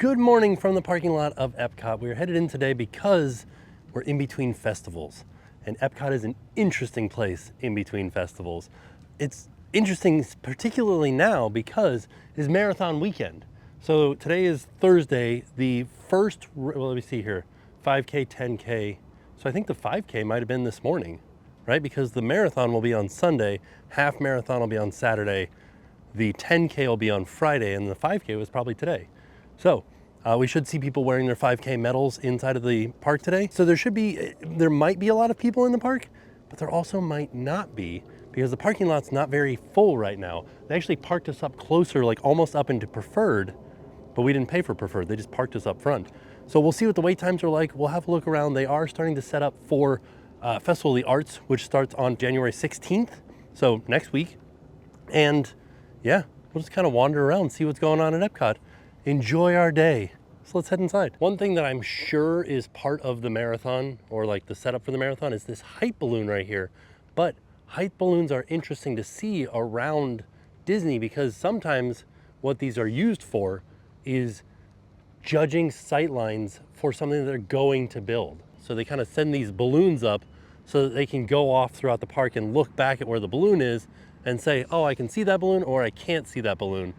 Good morning from the parking lot of EPCOT. We're headed in today because we're in between festivals. And EPCOT is an interesting place in between festivals. It's interesting particularly now because it's marathon weekend. So today is Thursday, the first, well, let me see here, 5K, 10K. So I think the 5K might have been this morning, right? Because the marathon will be on Sunday, half marathon will be on Saturday, the 10K will be on Friday, and the 5K was probably today. So we should see people wearing their 5K medals inside of the park today. So there might be a lot of people in the park, but there also might not be because the parking lot's not very full right now. They actually parked us up closer, like almost up into preferred, but we didn't pay for preferred. They just parked us up front. So we'll see what the wait times are like. We'll have a look around. They are starting to set up for Festival of the Arts, which starts on January 16th. So next week. And yeah, we'll just kind of wander around, see what's going on at EPCOT. Enjoy our day. So let's head inside. One thing that I'm sure is part of the marathon, or like the setup for the marathon, is this height balloon right here. But height balloons are interesting to see around Disney because sometimes what these are used for is judging sight lines for something that they're going to build. So they kind of send these balloons up so that they can go off throughout the park and look back at where the balloon is and say, oh, I can see that balloon or I can't see that balloon.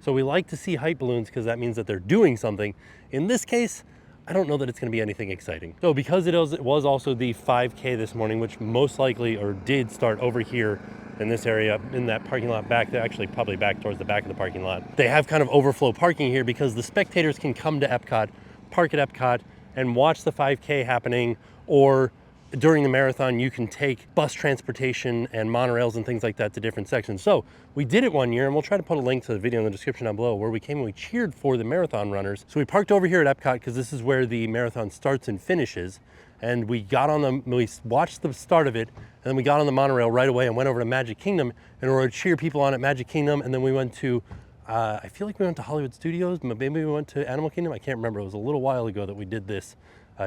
So we like to see height balloons because that means that they're doing something. In this case, I don't know that it's going to be anything exciting. So because it was also the 5K this morning, which most likely or did start over here in this area, in that parking lot back there, actually probably back towards the back of the parking lot. They have kind of overflow parking here because the spectators can come to EPCOT, park at EPCOT, and watch the 5K happening, or during the marathon, you can take bus transportation and monorails and things like that to different sections. So we did it one year, and we'll try to put a link to the video in the description down below, where we came and we cheered for the marathon runners. So we parked over here at EPCOT because this is where the marathon starts and finishes. And we watched the start of it, and then we got on the monorail right away and went over to Magic Kingdom in order to cheer people on at Magic Kingdom. And then we went to, I feel like we went to Hollywood Studios, but maybe we went to Animal Kingdom. I can't remember. It was a little while ago that we did this.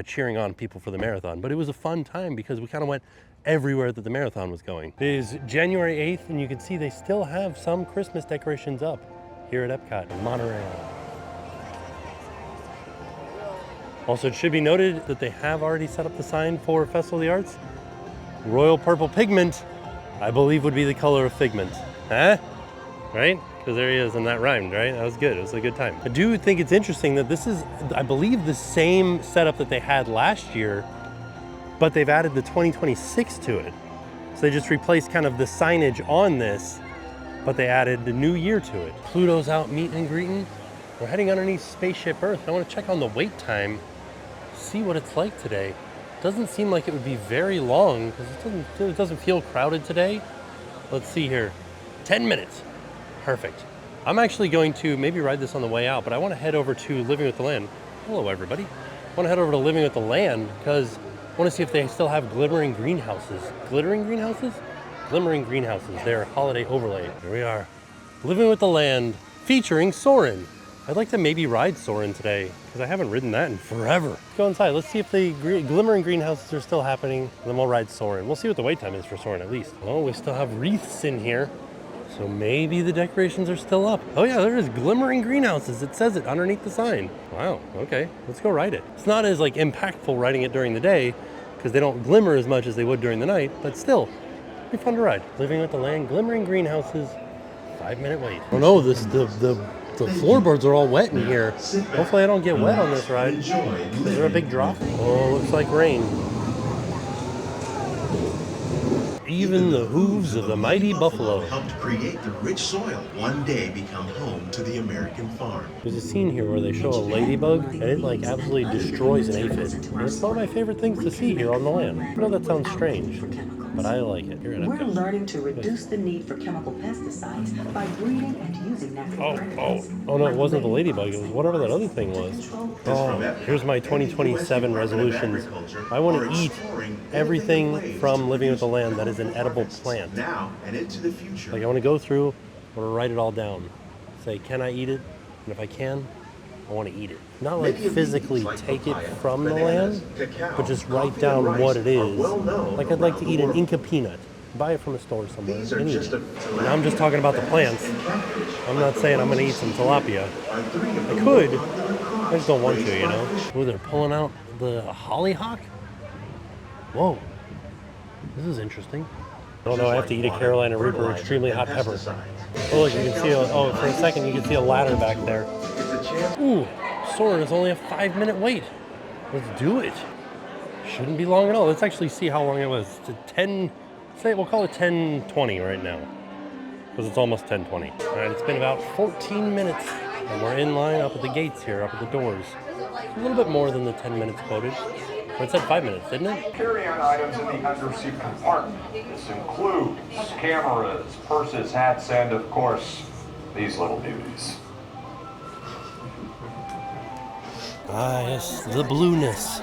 Cheering on people for the marathon, but it was a fun time because we kind of went everywhere that the marathon was going. It is January 8th, and you can see they still have some Christmas decorations up here at EPCOT in Monorail. Also, it should be noted that they have already set up the sign for Festival of the Arts. Royal purple pigment, I believe, would be the color of Figment. Huh? Right? Because there he is, and that rhymed, right? That was good. It was a good time. I do think it's interesting that this is, I believe, the same setup that they had last year, but they've added the 2026 to it. So they just replaced kind of the signage on this, but they added the new year to it. Pluto's out meeting and greeting. We're heading underneath Spaceship Earth. I want to check on the wait time, see what it's like today. Doesn't seem like it would be very long because it doesn't feel crowded today. Let's see here. 10 minutes. Perfect. I'm actually going to maybe ride this on the way out, but I want to head over to Living with the Land. Hello, everybody. I want to head over to Living with the Land because I want to see if they still have glittering greenhouses. Glittering greenhouses? Glimmering greenhouses. Their holiday overlay. Here we are. Living with the Land featuring Soarin'. I'd like to maybe ride Soarin' today because I haven't ridden that in forever. Let's go inside. Let's see if the glimmering greenhouses are still happening. And then we'll ride Soarin'. We'll see what the wait time is for Soarin' at least. Oh, we still have wreaths in here. So maybe the decorations are still up. Oh yeah, there is glimmering greenhouses. It says it underneath the sign. Wow, okay, let's go ride it. It's not as like impactful riding it during the day because they don't glimmer as much as they would during the night, but still, it'd be fun to ride. Living with the Land, glimmering greenhouses, 5-minute wait. Oh no, the floorboards are all wet in here. Hopefully I don't get wet on this ride. Is there a big drop? Oh, looks like rain. Even the hooves of the mighty buffalo helped create the rich soil one day become home to the American farm. There's a scene here where they show a ladybug and it like absolutely destroys an aphid. And it's one of my favorite things to see here on the land. I know that sounds strange, but I like it. Here We're learning to reduce the need for chemical pesticides by breeding and using natural remedies. Oh no, it wasn't the ladybug. It was whatever that other thing was. Oh, here's my 2027 resolutions. I want to eat everything from Living with the Land that is an edible plant. Now and into the future. Like I want to go through, I want to write it all down. Say, can I eat it? And if I can, I want to eat it. Not like physically take it from the land, but just write down what it is. Like I'd like to eat an Inca peanut. Buy it from a store somewhere. Now I'm just talking about the plants. I'm not saying I'm going to eat some tilapia. I could, just don't want to, you know? Oh, they're pulling out the hollyhock? Whoa. This is interesting. I don't know, I have to eat a Carolina Reaper extremely hot pepper. Oh, look, you can see, for a second, you can see a ladder back there. Ooh, Soarin' is only a 5-minute wait. Let's do it. Shouldn't be long at all. Let's actually see how long it was. It's 10, we'll call it 10:20 right now, because it's almost 10:20. All right, it's been about 14 minutes, and we're in line up at the gates here, up at the doors. A little bit more than the 10 minutes quoted. Or it said 5 minutes, didn't it? Carry-on items in the underseat compartment. This includes cameras, purses, hats, and of course, these little beauties. Ah, yes, the blueness.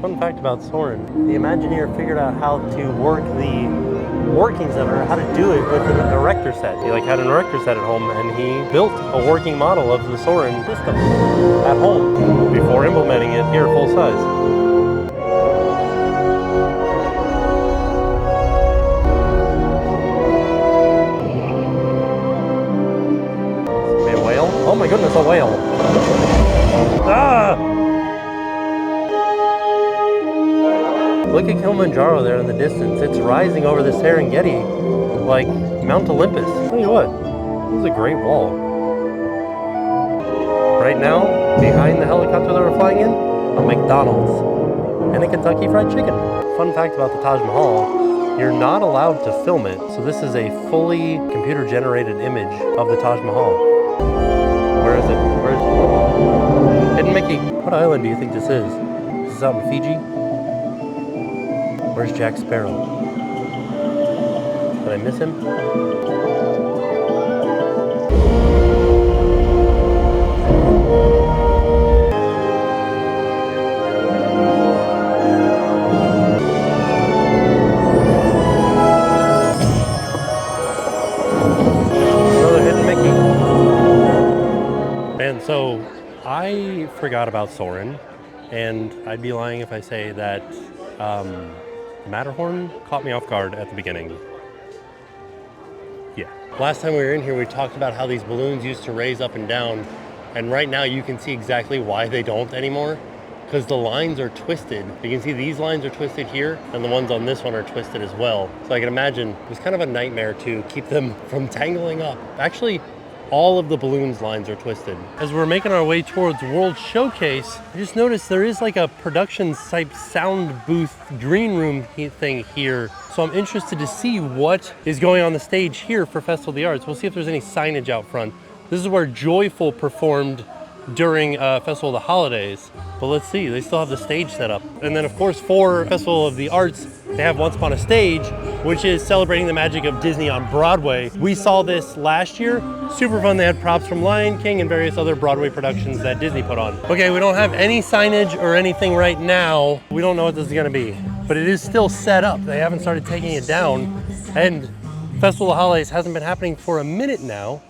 Fun fact about Soarin', the Imagineer figured out how to work the workings of it, how to do it with an erector set. He had an erector set at home, and he built a working model of the Soarin' system at home before implementing it here full size. Oh my goodness, a whale. Ah! Look at Kilimanjaro there in the distance. It's rising over the Serengeti like Mount Olympus. Tell you what, this is a great wall. Right now, behind the helicopter that we're flying in, a McDonald's and a Kentucky Fried Chicken. Fun fact about the Taj Mahal, you're not allowed to film it. So this is a fully computer-generated image of the Taj Mahal. Where is it? Hidden Mickey. What island do you think this is? Is this out in Fiji? Where's Jack Sparrow? Did I miss him? Another Hidden Mickey. And so I forgot about Soarin', and I'd be lying if I say that Matterhorn caught me off guard at the beginning. Yeah. Last time we were in here, we talked about how these balloons used to raise up and down, and right now you can see exactly why they don't anymore, because the lines are twisted. You can see these lines are twisted here, and the ones on this one are twisted as well. So I can imagine it was kind of a nightmare to keep them from tangling up. Actually, all of the balloons lines are twisted. As we're making our way towards World Showcase, I just noticed there is like a production type sound booth green room thing here. So I'm interested to see what is going on the stage here for Festival of the Arts. We'll see if there's any signage out front. This is where Joyful performed during Festival of the Holidays. But let's see, they still have the stage set up. And then of course for Festival of the Arts, they have Once Upon a Stage, which is celebrating the magic of Disney on Broadway. We saw this last year, super fun. They had props from Lion King and various other Broadway productions that Disney put on. Okay, we don't have any signage or anything right now. We don't know what this is gonna be, but it is still set up. They haven't started taking it down, and Festival of the Holidays hasn't been happening for a minute now.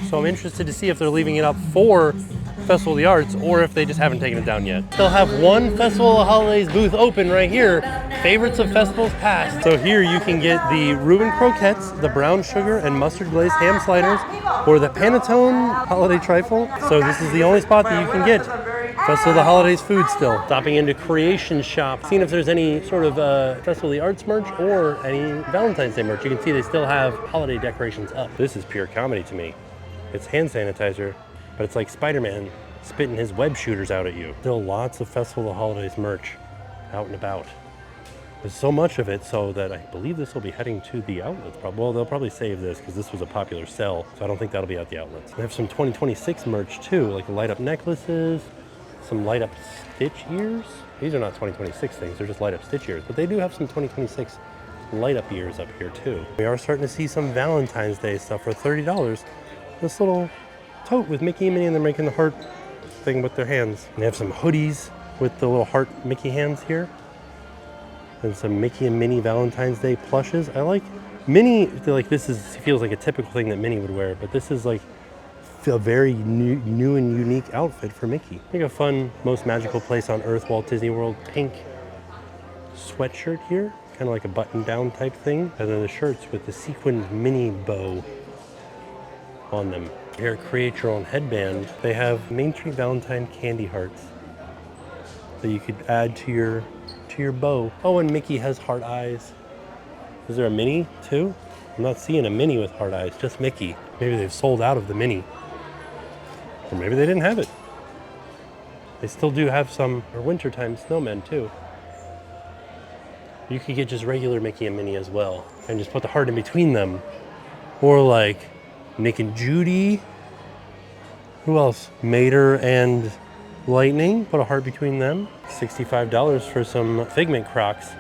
So I'm interested to see if they're leaving it up for Festival of the Arts or if they just haven't taken it down yet. They'll have one Festival of the Holidays booth open right here, favorites of festivals past. So here you can get the Reuben croquettes, the brown sugar and mustard glazed ham sliders, or the Panettone holiday trifle. So this is the only spot that you can get Festival of the Holidays food still. Stopping into Creation Shop, seeing if there's any sort of Festival of the Arts merch or any Valentine's Day merch. You can see they still have holiday decorations up. This is pure comedy to me. It's hand sanitizer, but it's like Spider-Man spitting his web shooters out at you. Still lots of Festival of the Holidays merch out and about. There's so much of it so that I believe this will be heading to the outlets. Well, they'll probably save this because this was a popular sell, so I don't think that'll be at the outlets. They have some 2026 merch too, like light up necklaces, some light up Stitch ears. These are not 2026 things, they're just light up Stitch ears, but they do have some 2026 light up ears up here too. We are starting to see some Valentine's Day stuff for $30. This little tote with Mickey and Minnie, and they're making the heart thing with their hands. And they have some hoodies with the little heart Mickey hands here. And some Mickey and Minnie Valentine's Day plushes. I like Minnie, like this feels like a typical thing that Minnie would wear, but this is like a very new and unique outfit for Mickey. Like a fun, most magical place on earth, Walt Disney World pink sweatshirt here. Kind of like a button down type thing. And then the shirts with the sequined Minnie bow on them. Here at Create Your Own Headband, they have Main Street Valentine candy hearts that you could add to your bow. Oh, and Mickey has heart eyes. Is there a Minnie too? I'm not seeing a Minnie with heart eyes, just Mickey. Maybe they've sold out of the Minnie. Or maybe they didn't have it. They still do have some wintertime snowmen too. You could get just regular Mickey and Minnie as well, and just put the heart in between them. Or like Nick and Judy. Who else? Mater and Lightning, put a heart between them. $65 for some Figment Crocs.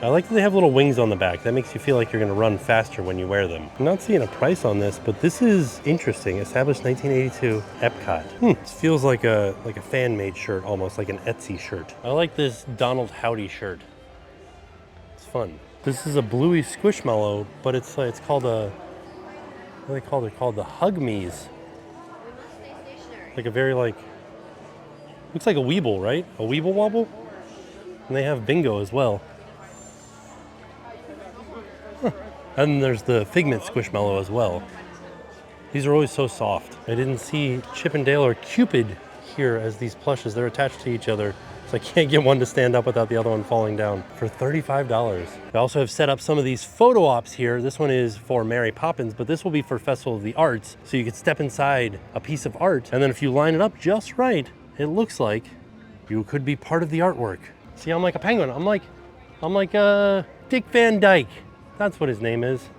I like that they have little wings on the back. That makes you feel like you're gonna run faster when you wear them. I'm not seeing a price on this, but this is interesting. Established 1982, EPCOT. This feels like a fan-made shirt, almost like an Etsy shirt. I like this Donald Howdy shirt. It's fun. This is a bluey squishmallow, but it's called a, what do they call it? They're called the Hug Me's. Like a very looks like a Weeble, right? A Weeble Wobble? And they have bingo as well. And there's the Figment Squishmallow as well. These are always so soft. I didn't see Chip and Dale or Cupid here as these plushes. They're attached to each other, so I can't get one to stand up without the other one falling down. For $35. I also have set up some of these photo ops here. This one is for Mary Poppins, but this will be for Festival of the Arts. So you could step inside a piece of art, and then if you line it up just right, it looks like you could be part of the artwork. See, I'm like a penguin. I'm like Dick Van Dyke. That's what his name is.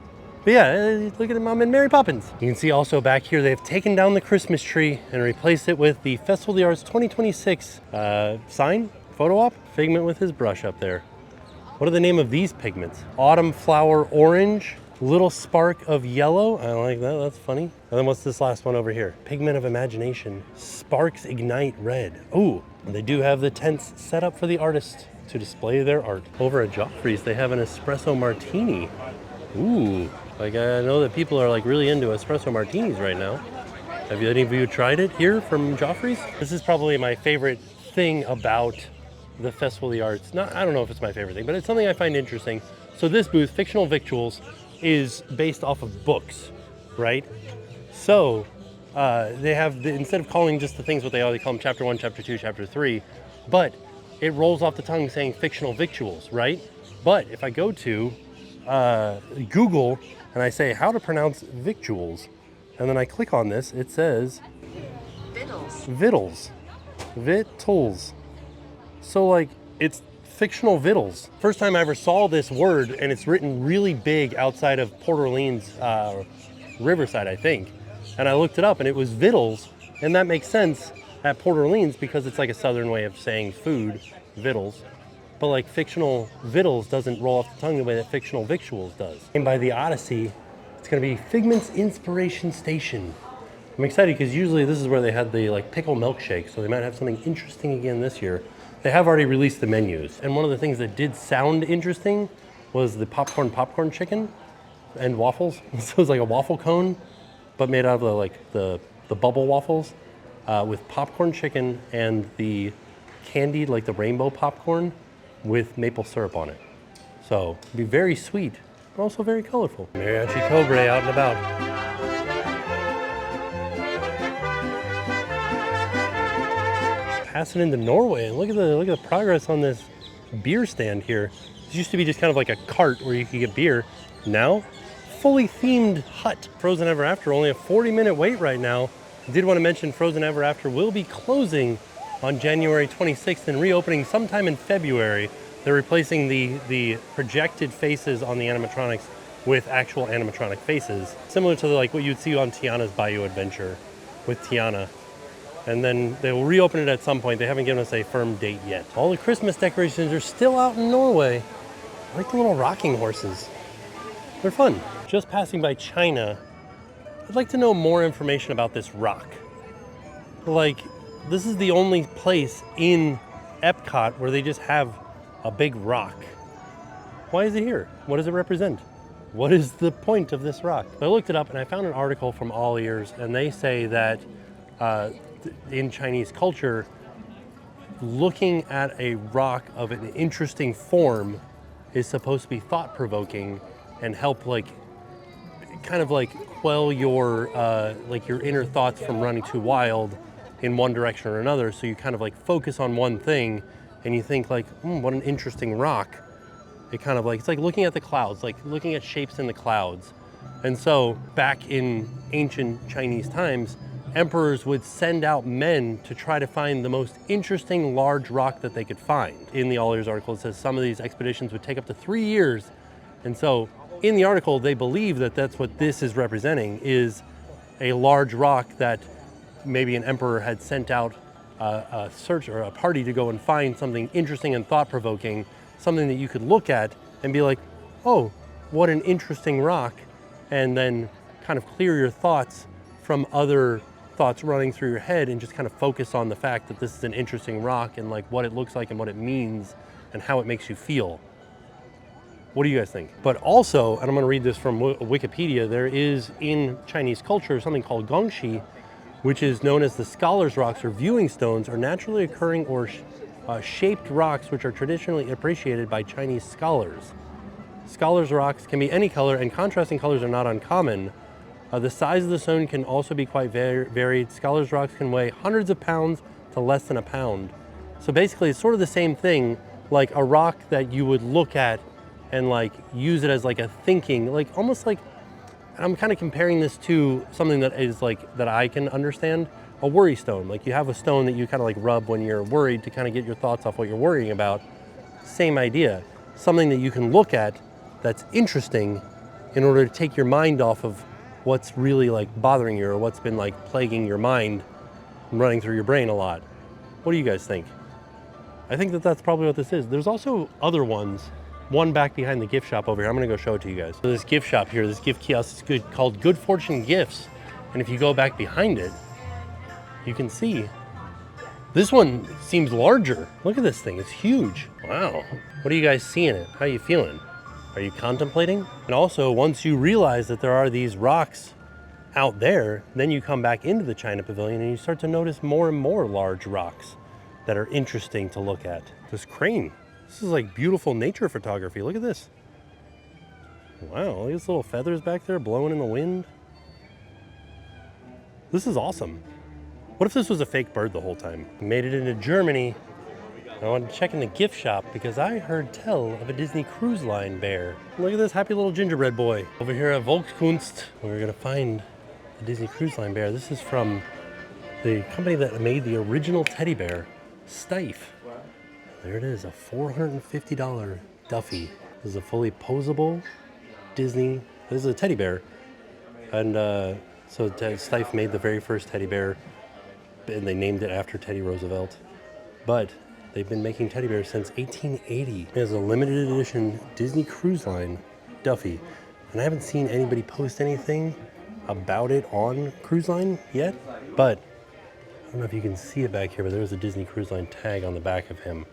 But yeah, look at him, I'm in Mary Poppins. You can see also back here, they've taken down the Christmas tree and replaced it with the Festival of the Arts 2026 sign, photo op, Figment with his brush up there. What are the name of these pigments? Autumn Flower Orange, Little Spark of Yellow. I like that, that's funny. And then what's this last one over here? Pigment of Imagination, Sparks Ignite Red. Ooh, and they do have the tents set up for the artist to display their art. Over at Joffrey's, they have an espresso martini. Ooh, like I know that people are like really into espresso martinis right now. Have any of you tried it here from Joffrey's? This is probably my favorite thing about the Festival of the Arts. I don't know if it's my favorite thing, but it's something I find interesting. So this booth, Fictional Victuals, is based off of books, right? So they have, instead of calling just the things what they are, they call them chapter 1, chapter 2, chapter 3, but it rolls off the tongue saying fictional victuals, right? But if I go to Google and I say how to pronounce victuals, and then I click on this, it says vittles. Vittles. So like it's fictional vittles. First time I ever saw this word, and it's written really big outside of Port Orleans, Riverside, I think. And I looked it up and it was vittles, and that makes sense at Port Orleans because it's like a southern way of saying food, vittles. But like fictional vittles doesn't roll off the tongue the way that fictional victuals does. And by the Odyssey, it's gonna be Figment's Inspiration Station. I'm excited because usually this is where they had the like pickle milkshake, so they might have something interesting again this year. They have already released the menus. And one of the things that did sound interesting was the popcorn chicken and waffles. So it was like a waffle cone, but made out of the bubble waffles with popcorn chicken and the candied, like the rainbow popcorn with maple syrup on it. So it'd be very sweet, but also very colorful. Mariachi Cobre out and about. Passing into Norway, and look at the progress on this beer stand here. This used to be just kind of like a cart where you could get beer. Now, fully themed hut. Frozen Ever After, only a 40-minute wait right now. I did want to mention Frozen Ever After will be closing on January 26th and reopening sometime in February. They're replacing the projected faces on the animatronics with actual animatronic faces, similar to like what you'd see on Tiana's Bayou Adventure with Tiana. And then they will reopen it at some point. They haven't given us a firm date yet. All the Christmas decorations are still out in Norway. I like the little rocking horses. They're fun. Just passing by China, I'd like to know more information about this rock. Like, this is the only place in EPCOT where they just have a big rock. Why is it here? What does it represent? What is the point of this rock? I looked it up and I found an article from All Ears, and they say that in Chinese culture, looking at a rock of an interesting form is supposed to be thought-provoking and help like kind of like quell your inner thoughts from running too wild in one direction or another. So you kind of like focus on one thing and you think like, what an interesting rock. It kind of like, it's like looking at the clouds, like looking at shapes in the clouds. And so back in ancient Chinese times, emperors would send out men to try to find the most interesting large rock that they could find. In the All Ears article, it says some of these expeditions would take up to 3 years. And so in the article, they believe that that's what this is representing, is a large rock that maybe an emperor had sent out a search or a party to go and find something interesting and thought-provoking, something that you could look at and be like, oh, what an interesting rock, and then kind of clear your thoughts from other thoughts running through your head and just kind of focus on the fact that this is an interesting rock and like what it looks like and what it means and how it makes you feel. What do you guys think? But also, and I'm going to read this from Wikipedia, there is in Chinese culture something called gongxi, which is known as the scholar's rocks or viewing stones, are naturally occurring or shaped rocks which are traditionally appreciated by Chinese scholars. Scholar's rocks can be any color, and contrasting colors are not uncommon. The size of the stone can also be quite varied. Scholar's rocks can weigh hundreds of pounds to less than a pound. So basically it's sort of the same thing, like a rock that you would look at and like use it as like a thinking, like almost like, I'm kind of comparing this to something that is like, that I can understand, a worry stone. Like you have a stone that you kind of like rub when you're worried to kind of get your thoughts off what you're worrying about. Same idea, something that you can look at that's interesting in order to take your mind off of what's really like bothering you or what's been like plaguing your mind and running through your brain a lot. What do you guys think? I think that that's probably what this is. There's also other ones. One back behind the gift shop over here. I'm gonna go show it to you guys. So this gift shop here, this gift kiosk is called Good Fortune Gifts. And if you go back behind it, you can see this one seems larger. Look at this thing, it's huge. Wow. What do you guys see in it? How are you feeling? Are you contemplating? And also, once you realize that there are these rocks out there, then you come back into the China Pavilion and you start to notice more and more large rocks that are interesting to look at. This crane. This is like beautiful nature photography. Look at this. Wow, look at these little feathers back there blowing in the wind. This is awesome. What if this was a fake bird the whole time? Made it into Germany. I wanted to check in the gift shop because I heard tell of a Disney Cruise Line bear. Look at this happy little gingerbread boy. Over here at Volkskunst, we're gonna find the Disney Cruise Line bear. This is from the company that made the original teddy bear, Steiff. There it is, a $450 Duffy. This is a fully posable Disney, this is a teddy bear. And so Steiff made the very first teddy bear and they named it after Teddy Roosevelt. But they've been making teddy bears since 1880. It is a limited edition Disney Cruise Line Duffy. And I haven't seen anybody post anything about it on Cruise Line yet, but I don't know if you can see it back here, but there's a Disney Cruise Line tag on the back of him.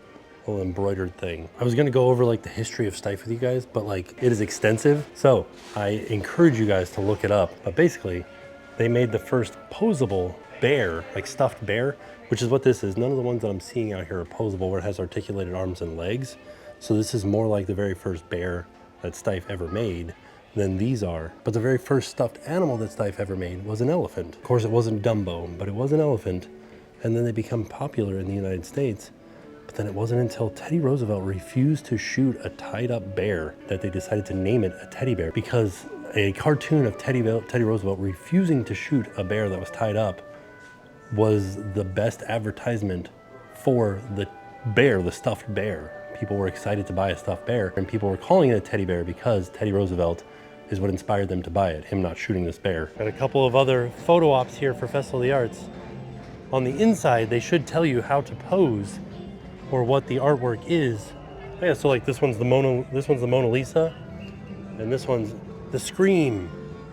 Little embroidered thing. I was gonna go over like the history of Steiff with you guys, but like it is extensive. So I encourage you guys to look it up. But basically, they made the first posable bear, like stuffed bear, which is what this is. None of the ones that I'm seeing out here are posable where it has articulated arms and legs. So this is more like the very first bear that Steiff ever made than these are. But the very first stuffed animal that Steiff ever made was an elephant. Of course, it wasn't Dumbo, but it was an elephant. And then they become popular in the United States. But then it wasn't until Teddy Roosevelt refused to shoot a tied up bear that they decided to name it a teddy bear, because a cartoon of Teddy Roosevelt refusing to shoot a bear that was tied up was the best advertisement for the bear, the stuffed bear. People were excited to buy a stuffed bear, and people were calling it a teddy bear because Teddy Roosevelt is what inspired them to buy it, him not shooting this bear. Got a couple of other photo ops here for Festival of the Arts. On the inside, they should tell you how to pose or what the artwork is. Yeah, so like this one's the Mona Lisa, and this one's the Scream.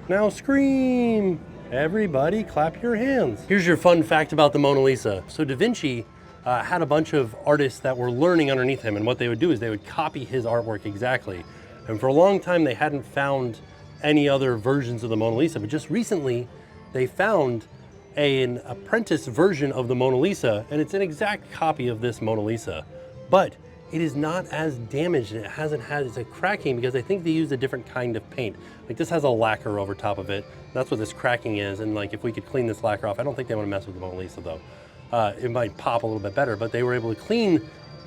Now scream! Everybody clap your hands. Here's your fun fact about the Mona Lisa. So Da Vinci had a bunch of artists that were learning underneath him, and what they would do is they would copy his artwork exactly. And for a long time they hadn't found any other versions of the Mona Lisa, but just recently they found an apprentice version of the Mona Lisa, and it's an exact copy of this Mona Lisa. But it is not as damaged, and it hasn't had, it's a cracking because I think they used a different kind of paint. Like this has a lacquer over top of it. That's what this cracking is. And like if we could clean this lacquer off, I don't think they want to mess with the Mona Lisa though. It might pop a little bit better, but they were able to clean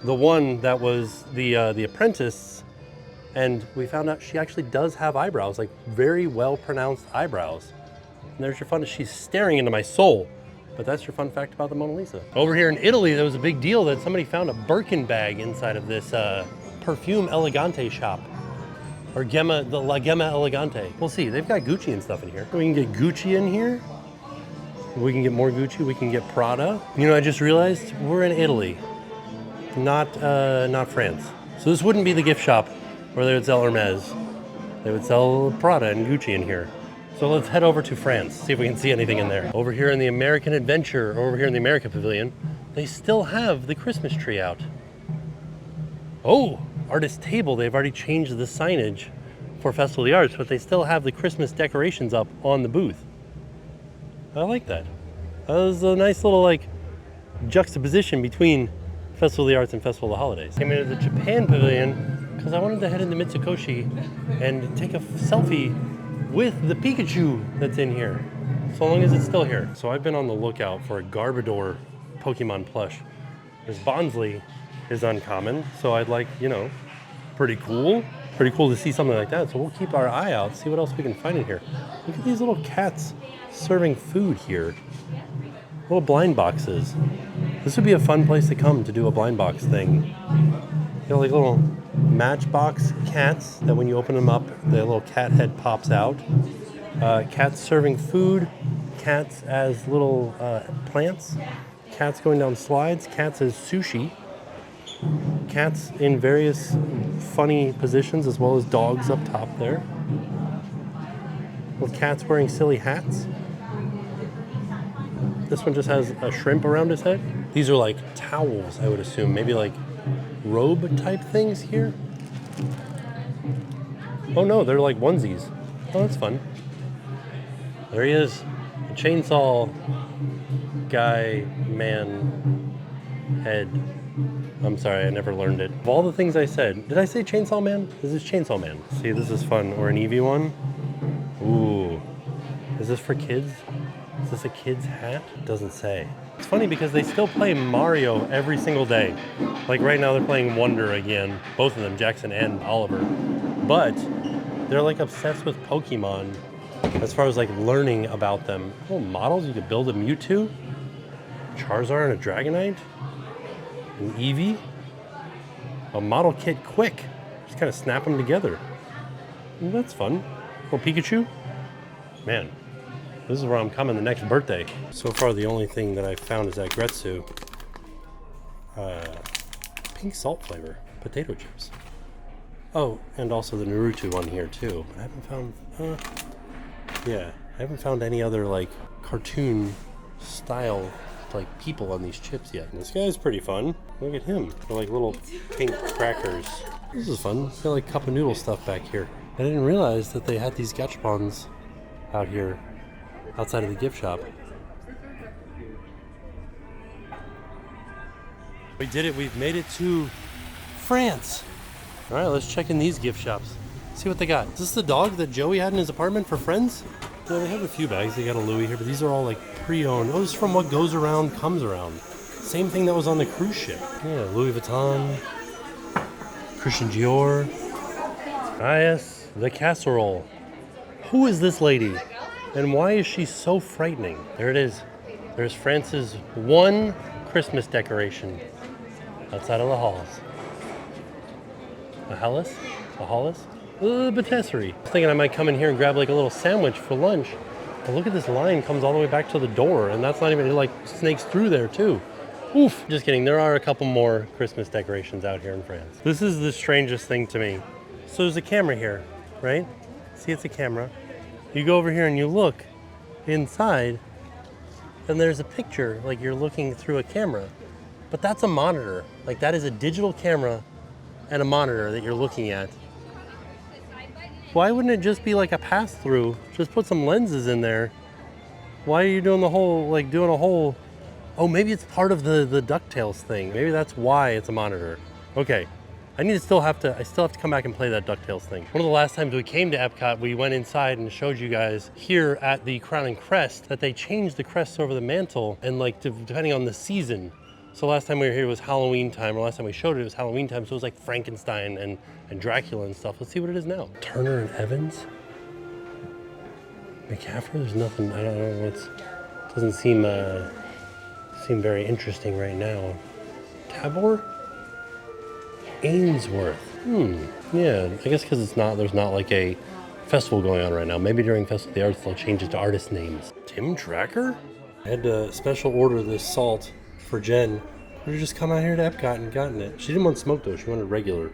the one that was the apprentice, and we found out she actually does have eyebrows, like very well pronounced eyebrows. And there's your fun, she's staring into my soul. But that's your fun fact about the Mona Lisa. Over here in Italy, there was a big deal that somebody found a Birkin bag inside of this Perfume Elegante shop. Or La Gemma Elegante. We'll see, they've got Gucci and stuff in here. We can get Gucci in here. We can get more Gucci, we can get Prada. You know, I just realized we're in Italy, not France. So this wouldn't be the gift shop where they would sell Hermes. They would sell Prada and Gucci in here. So let's head over to France, see if we can see anything in there. Over here in the American Adventure, over here in the America Pavilion, they still have the Christmas tree out. Oh, artist table, they've already changed the signage for Festival of the Arts, but they still have the Christmas decorations up on the booth. I like that. That was a nice little like juxtaposition between Festival of the Arts and Festival of the Holidays. Came into the Japan Pavilion because I wanted to head into Mitsukoshi and take a selfie with the Pikachu that's in here, so long as it's still here. So I've been on the lookout for a Garbodor Pokemon plush. This Bonsley is uncommon, so I'd like, you know, pretty cool to see something like that. So we'll keep our eye out, see what else we can find in here. Look at these little cats serving food here. Little blind boxes. This would be a fun place to come to do a blind box thing. You know, like little matchbox cats that when you open them up, the little cat head pops out. Cats serving food, cats as little plants, cats going down slides, cats as sushi, cats in various funny positions as well as dogs up top there. With cats wearing silly hats. This one just has a shrimp around his head. These are like towels, I would assume. Maybe like robe type things here. Oh no, they're like onesies. Oh, that's fun. There he is. A chainsaw guy, man, head. I'm sorry, I never learned it. Of all the things I said, did I say Chainsaw Man? This is Chainsaw Man. See, this is fun. Or an Eevee one. Ooh. Is this for kids? Is this a kid's hat? It doesn't say. It's funny because they still play Mario every single day. Like right now they're playing Wonder again. Both of them, Jackson and Oliver. But they're like obsessed with Pokemon as far as like learning about them. Little models, you could build a Mewtwo, Charizard and a Dragonite, an Eevee, a model kit quick. Just kind of snap them together. And that's fun. Little Pikachu. Man, this is where I'm coming the next birthday. So far, the only thing that I've found is that Gretsu. Pink salt flavor, potato chips. Oh, and also the Naruto one here too. I haven't found, I haven't found any other like cartoon style like people on these chips yet. And this guy's pretty fun. Look at him. They're like little pink crackers. This is fun. Got like cup of noodle stuff back here. I didn't realize that they had these gachapons out here outside of the gift shop. We did it. We've made it to France. All right, let's check in these gift shops. See what they got. Is this the dog that Joey had in his apartment for friends? Yeah, they have a few bags. They got a Louis here, but these are all like pre-owned. Oh, this is from What Goes Around Comes Around. Same thing that was on the cruise ship. Yeah, Louis Vuitton, Christian Dior. Ah, yes, the casserole. Who is this lady? And why is she so frightening? There it is. There's France's one Christmas decoration outside of the halls. A Hallis? A Hollis? A patisserie. I was thinking I might come in here and grab like a little sandwich for lunch. But look at this line, comes all the way back to the door, and that's not even, it like snakes through there too. Oof. Just kidding, there are a couple more Christmas decorations out here in France. This is the strangest thing to me. So there's a camera here, right? See, it's a camera. You go over here and you look inside, and there's a picture, like you're looking through a camera. But that's a monitor. Like that is a digital camera and a monitor that you're looking at. Why wouldn't it just be like a pass-through? Just put some lenses in there. Why are you doing the whole, like doing a whole, oh, maybe it's part of the DuckTales thing. Maybe that's why it's a monitor. Okay. I still have to come back and play that DuckTales thing. One of the last times we came to Epcot, we went inside and showed you guys here at the Crown and Crest that they changed the crests over the mantle and like depending on the season. So last time we were here was Halloween time, or last time we showed it was Halloween time, so it was like Frankenstein and Dracula and stuff. Let's see what it is now. Turner and Evans? McCaffrey? There's nothing, I don't know what's, doesn't seem very interesting right now. Tabor? Ainsworth. Yeah, I guess because there's not like a festival going on right now. Maybe during Festival of the Arts they'll change it to artist names. TheTimTracker? I had to special order this salt for Jen. Could have just come out here to Epcot and gotten it. She didn't want smoke though, she wanted regular.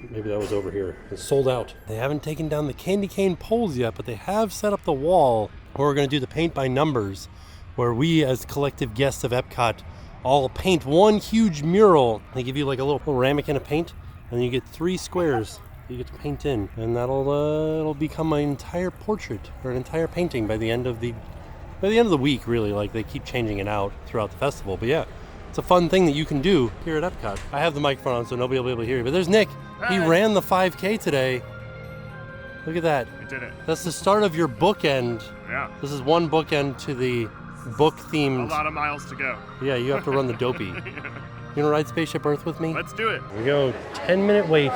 Maybe that was over here. It's sold out. They haven't taken down the candy cane poles yet, but they have set up the wall where we're gonna do the paint by numbers, where we as collective guests of Epcot all paint one huge mural. They give you like a little ramekin of paint, and then you get 3 squares you get to paint in, and it'll become an entire portrait or an entire painting by the end of the week. Really, like they keep changing it out throughout the festival. But yeah, it's a fun thing that you can do here at Epcot. I have the microphone on, so nobody will be able to hear you. But there's Nick. He ran the 5K today. Look at that. We did it. That's the start of your bookend. Yeah. This is one bookend to the book-themed. A lot of miles to go. Yeah, you have to run the dopey. You wanna ride Spaceship Earth with me? Let's do it. Here we go, 10-minute wait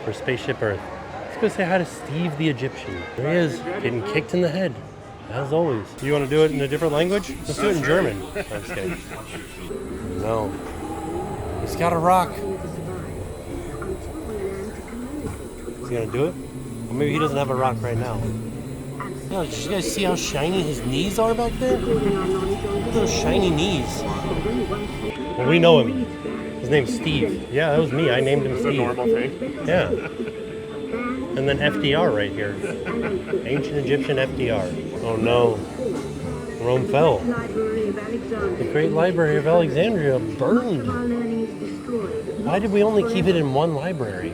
for Spaceship Earth. Let's go say hi to Steve the Egyptian. There he is, getting kicked in the head, as always. You wanna do it in a different language? Let's do it in German. I'm just kidding. No. He's got a rock. Is he gonna do it? Or maybe he doesn't have a rock right now. Yeah, did you guys see how shiny his knees are back there? Look at those shiny knees. Well, we know him. His name's Steve. Yeah, that was me. I named him It's Steve. a normal thing. Yeah. And then FDR right here. Ancient Egyptian FDR. Oh no. Rome fell. The Great Library of Alexandria burned. Why did we only keep it in one library?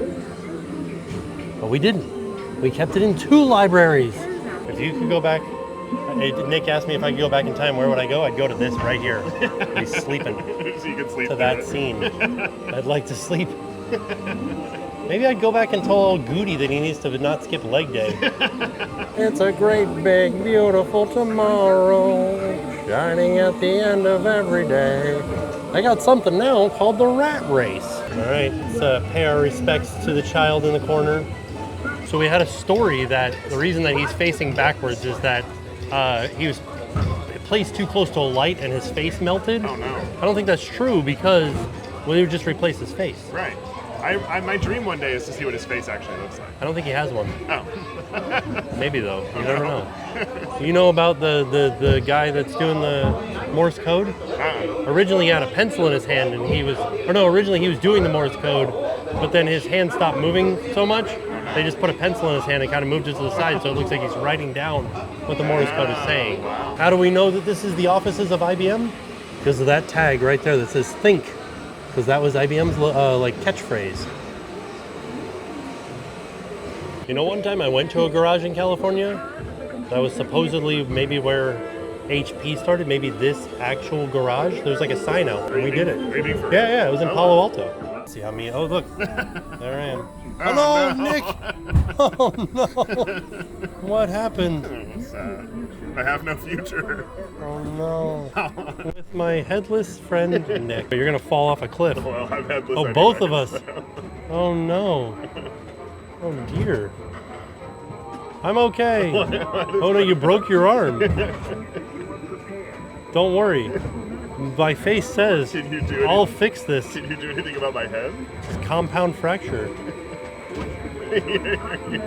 But we didn't. We kept it in 2 libraries. If you could go back, Nick asked me if I could go back in time, where would I go? I'd go to this right here. He's sleeping So you can sleep to through that it. scene. I'd like to sleep. Maybe I'd go back and tell old Goody that he needs to not skip leg day. It's a great, big, beautiful tomorrow, shining at the end of every day. I got something now called the Rat Race. All right, let's pay our respects to the child in the corner. So we had a story that the reason that he's facing backwards is that he was placed too close to a light and his face melted. Oh no. I don't think that's true because we would just replace his face. Right. My dream one day is to see what his face actually looks like. I don't think he has one. Oh. Maybe though. You never know. You know about the guy that's doing the Morse code? Originally he had a pencil in his hand and originally he was doing the Morse code, but then his hand stopped moving so much, they just put a pencil in his hand and kind of moved it to the side so it looks like he's writing down what the Morse code is saying. How do we know that this is the offices of IBM? Because of that tag right there that says think, because that was IBM's like catchphrase. You know, one time I went to a garage in California that was supposedly maybe where HP started, maybe this actual garage. There's like a sign out, and we did it. Yeah, it was in Palo Alto. See how me? Oh look, there I am. Hello, no. Nick. Oh no, what happened? I have no future. Oh no, with my headless friend Nick. You're gonna fall off a cliff. Well, I'm headless Oh, anyway, both of us. so. Oh no. Oh dear. I'm okay. Oh no, you broke your arm. Don't worry. My face says, Can you do I'll fix this. Can you do anything about my head? It's compound fracture.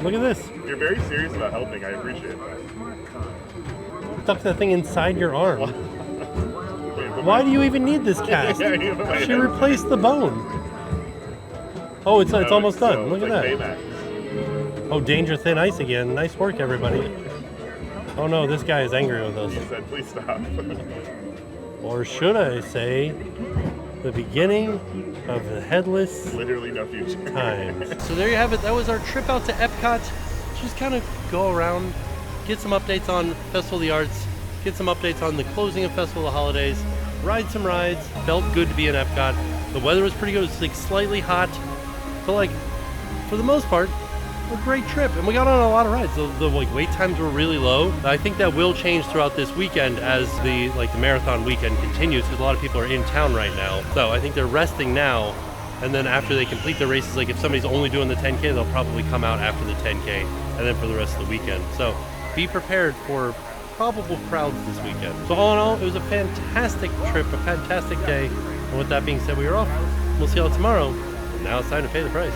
Look at this. You're very serious about helping. I appreciate that. Stuck that thing inside your arm. Wait, but Why do you even need this cast? Yeah, I need my She head. replaced the bone. Oh, it's almost So done. Look it's at like that. Payback. Oh, danger thin ice again. Nice work, everybody. Oh no, this guy is angry with us. He said, please stop. Or should I say, the beginning of the headless Literally no future. times. So there you have it. That was our trip out to Epcot. Just kind of go around, get some updates on Festival of the Arts, get some updates on the closing of Festival of the Holidays, ride some rides. Felt good to be in Epcot. The weather was pretty good. It was like slightly hot, but like for the most part, a great trip. And we got on a lot of rides. The like wait times were really low. I think that will change throughout this weekend as the marathon weekend continues, because a lot of people are in town right now. So I think they're resting now, and then after they complete their races, like if somebody's only doing the 10K, they'll probably come out after the 10K and then for the rest of the weekend. So be prepared for probable crowds this weekend. So all in all, it was a fantastic trip, a fantastic day. And with that being said, we are off. We'll see y'all tomorrow. Now it's time to pay the price.